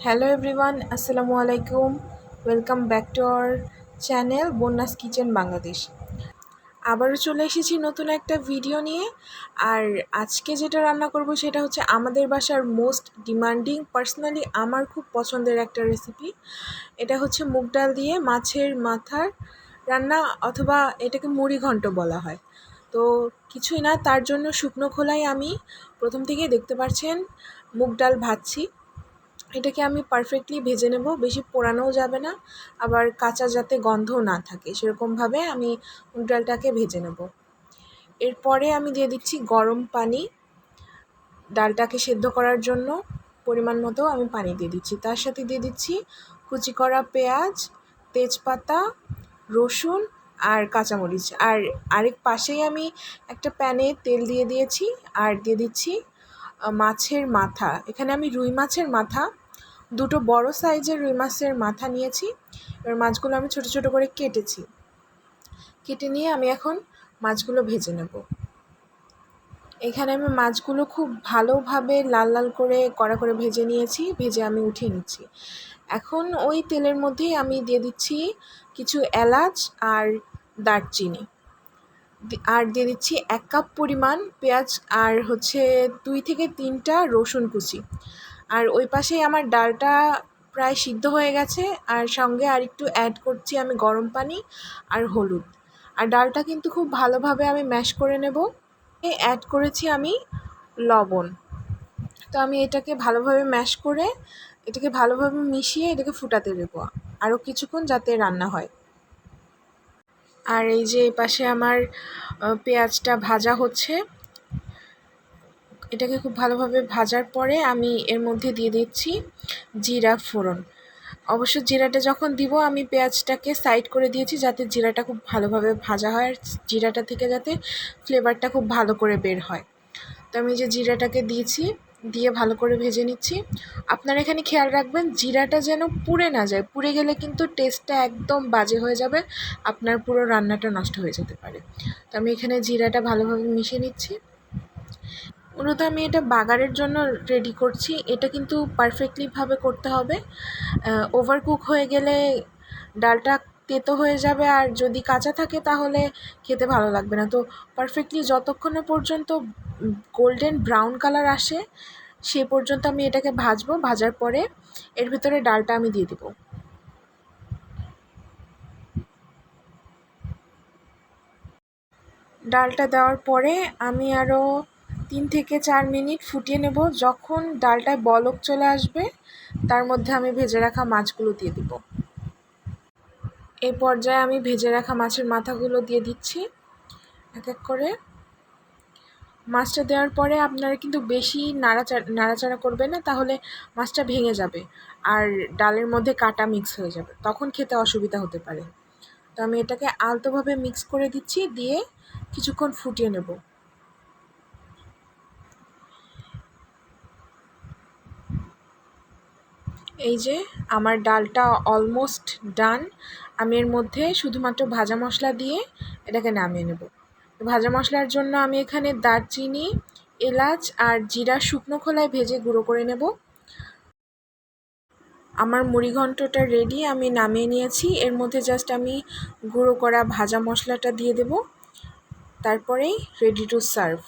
Hello everyone, আসসালামু আলাইকুম। Welcome back to our channel Bonna's kitchen Bangladesh. আবারও চলে এসেছি নতুন একটা ভিডিও নিয়ে। আর আজকে যেটা রান্না করব সেটা হচ্ছে আমাদের বাসার মোস্ট ডিমান্ডিং, পার্সোনালি আমার খুব পছন্দের একটা রেসিপি। এটা হচ্ছে মুগ ডাল দিয়ে মাছের মাথার রান্না, অথবা এটাকে মুড়ি ঘন্ট বলা হয়। তো কিছুই না, তার জন্য শুকনো খোলায় আমি প্রথম থেকেই দেখতে পাচ্ছেন মুগ ডাল ভাজছি। এটাকে আমি পারফেক্টলি ভেজে নেব, বেশি পোড়ানোও যাবে না, আবার কাঁচা যাতে গন্ধও না থাকে সেরকমভাবে আমি মুগ ডালটাকে ভেজে নেব। এরপরে আমি দিয়ে দিচ্ছি গরম পানি। ডালটাকে সেদ্ধ করার জন্য পরিমাণ মতো আমি পানি দিয়ে দিচ্ছি। তার সাথে দিয়ে দিচ্ছি কুচি করা পেঁয়াজ, তেজপাতা, রসুন আর কাঁচামরিচ। আর আরেক পাশেই আমি একটা প্যানে তেল দিয়ে দিয়েছি, আর দিয়ে দিচ্ছি মাছের মাথা। এখানে আমি রুই মাছের মাথা, দুটো বড় সাইজের রুই মাছের মাথা নিয়েছি। এবার মাছগুলো আমি ছোট ছোট করে কেটে নিয়ে আমি এখন মাছগুলো ভেজে নেব। এখানে আমি মাছগুলো খুব ভালোভাবে লাল লাল করে কড়া করে ভেজে নিয়েছি, ভেজে আমি উঠিয়ে নিচ্ছি। এখন ওই তেলের মধ্যেই আমি দিয়ে দিচ্ছি কিছু এলাচ আর দারচিনি, আর দিয়ে দিচ্ছি 1 কাপ পরিমাণ পেঁয়াজ, আর হচ্ছে 2 থেকে 3টা রসুন কুচি। আর ওই পাশেই আমার ডালটা প্রায় সিদ্ধ হয়ে গেছে, আর সঙ্গে আর একটু অ্যাড করছি আমি গরম পানি আর হলুদ। আর ডালটা কিন্তু খুব ভালোভাবে আমি ম্যাশ করে নেব। অ্যাড করেছি আমি লবণ। তো আমি এটাকে ভালোভাবে ম্যাশ করে এটাকে ভালোভাবে মিশিয়ে এটাকে ফুটাতে দেবো আরও কিছুক্ষণ, যাতে রান্না হয়। আর এই যে এই পাশে আমার পেঁয়াজটা ভাজা হচ্ছে। এটাকে খুব ভালোভাবে ভাজার পরে আমি এর মধ্যে দিয়ে দিচ্ছি জিরা ফোড়ন। অবশ্য জিরাটা যখন দিব আমি পেঁয়াজটাকে সাইড করে দিয়েছি, যাতে জিরাটা খুব ভালোভাবে ভাজা হয়, আর জিরাটা থেকে যাতে ফ্লেভারটা খুব ভালো করে বের হয়। তো আমি যে জিরাটাকে দিয়েছি, দিয়ে ভালো করে ভেজে নিচ্ছি। আপনারা এখানে খেয়াল রাখবেন জিরাটা যেন পুড়ে না যায়, পুড়ে গেলে কিন্তু টেস্টটা একদম বাজে হয়ে যাবে, আপনার পুরো রান্নাটা নষ্ট হয়ে যেতে পারে। তো আমি এখানে জিরাটা ভালোভাবে মিশিয়ে নিচ্ছি। মূলত আমি এটা বাগারের জন্য রেডি করছি, এটা কিন্তু পারফেক্টলিভাবে করতে হবে। ওভারকুক হয়ে গেলে ডালটা তেতো হয়ে যাবে, আর যদি কাঁচা থাকে তাহলে খেতে ভালো লাগবে না। তো পারফেক্টলি যতক্ষণে পর্যন্ত গোল্ডেন ব্রাউন কালার আসে সে পর্যন্ত আমি এটাকে ভাজবো। ভাজার পরে এর ভিতরে ডালটা আমি দিয়ে দেবো। ডালটা দেওয়ার পরে আমি আরও 3 থেকে 4 মিনিট ফুটিয়ে নেব। যখন ডালটায় বলক চলে আসবে তার মধ্যে আমি ভেজে রাখা মাছগুলো দিয়ে দেব। এই পর্যায়ে আমি ভেজে রাখা মাছের মাথাগুলো দিয়ে দিচ্ছি এক এক করে। মাছটা দেওয়ার পরে আপনারা কিন্তু বেশি নাড়াচাড়া করবেন না, তাহলে মাছটা ভেঙে যাবে আর ডালের মধ্যে কাঁটা মিক্স হয়ে যাবে, তখন খেতে অসুবিধা হতে পারে। তো আমি এটাকে আলতোভাবে মিক্স করে দিচ্ছি, দিয়ে কিছুক্ষণ ফুটিয়ে নেব। এই যে আমার ডালটা অলমোস্ট ডান। আমি এর মধ্যে শুধুমাত্র ভাজা মশলা দিয়ে এটাকে নামিয়ে নেব। ভাজা মশলার জন্য আমি এখানে দারচিনি, এলাচ আর জিরা শুকনো খোলায় ভেজে গুঁড়ো করে নেব। আমার মুড়িঘণ্টটা রেডি, আমি নামিয়ে নিয়েছি। এর মধ্যে জাস্ট আমি গুঁড়ো করা ভাজা মশলাটা দিয়ে দেব, তারপরেই রেডি টু সার্ভ।